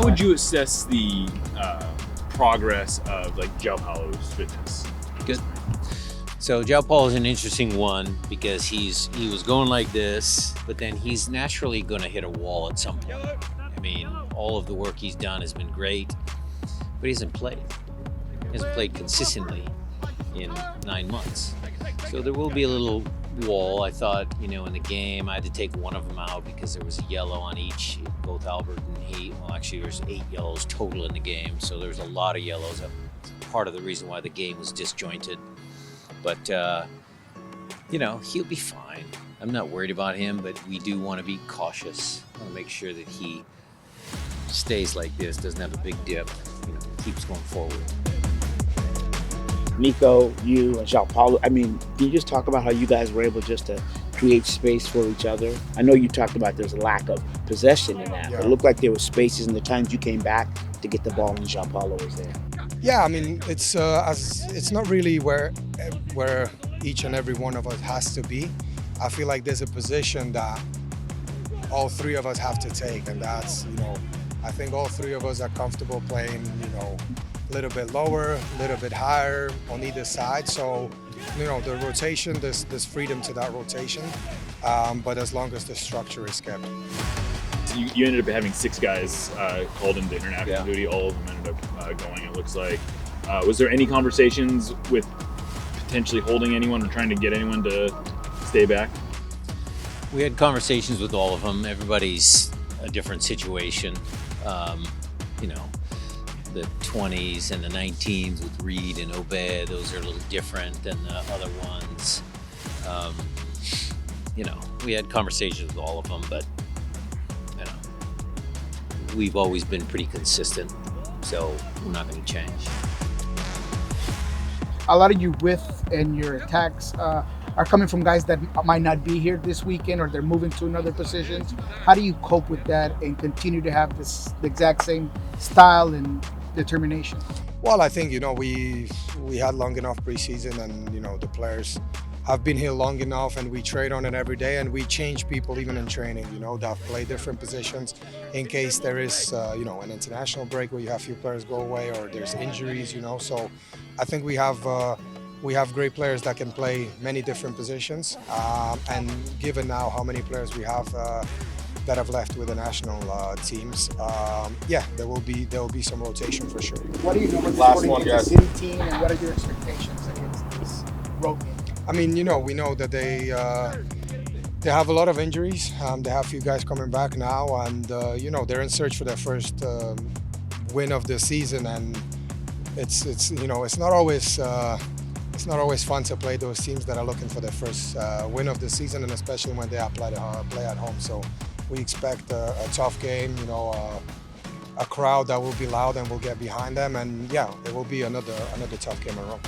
How would you assess the progress of like João Paulo's fitness? Good. So João Paulo is an interesting one because he was going like this, but then he's naturally going to hit a wall at some point. I mean, all of the work he's done has been great, but he hasn't played. He hasn't played consistently in 9 months. So there will be a little wall. I thought, in the game, I had to take one of them out because there was a yellow on each, both Albert and he. Well, actually, there's 8 yellows total in the game, so there's a lot of yellows. That's part of the reason why the game was disjointed. But, he'll be fine. I'm not worried about him, but we do want to be cautious. I want to make sure that he stays like this, doesn't have a big dip, keeps going forward. Nico, you, and João Paulo, can you just talk about how you guys were able just to create space for each other? I know you talked about there's a lack of possession in that, but it looked like there were spaces in the times you came back to get the ball when João Paulo was there. Yeah, it's not really where each and every one of us has to be. I feel like there's a position that all three of us have to take, and that's, I think all three of us are comfortable playing, a little bit lower, a little bit higher on either side. So, the rotation, there's freedom to that rotation, but as long as the structure is kept. You ended up having 6 guys called into international duty. All of them ended up going, it looks like. Was there any conversations with potentially holding anyone or trying to get anyone to stay back? We had conversations with all of them. Everybody's a different situation. The 20s and the 19s with Reed and Obed, those are a little different than the other ones. We had conversations with all of them, but we've always been pretty consistent, so we're not going to change. A lot of your width and your attacks are coming from guys that might not be here this weekend, or they're moving to another positions. How do you cope with that and continue to have the exact same style and determination? Well, I think, we had long enough preseason, and, the players have been here long enough, and we trade on it every day, and we change people even in training, that play different positions in case there is, an international break where you have few players go away or there's injuries, So I think we have great players that can play many different positions, and given now how many players we have that have left with the national teams, there will be some rotation for sure. What do you know about the Sporting Kansas City team, and what are your expectations against this road game? We know that they have a lot of injuries. They have a few guys coming back now, and they're in search for their first win of the season, and it's not always fun to play those teams that are looking for their first win of the season, and especially when they play at home. So we expect a tough game, a crowd that will be loud and will get behind them, and it will be another tough game in a row.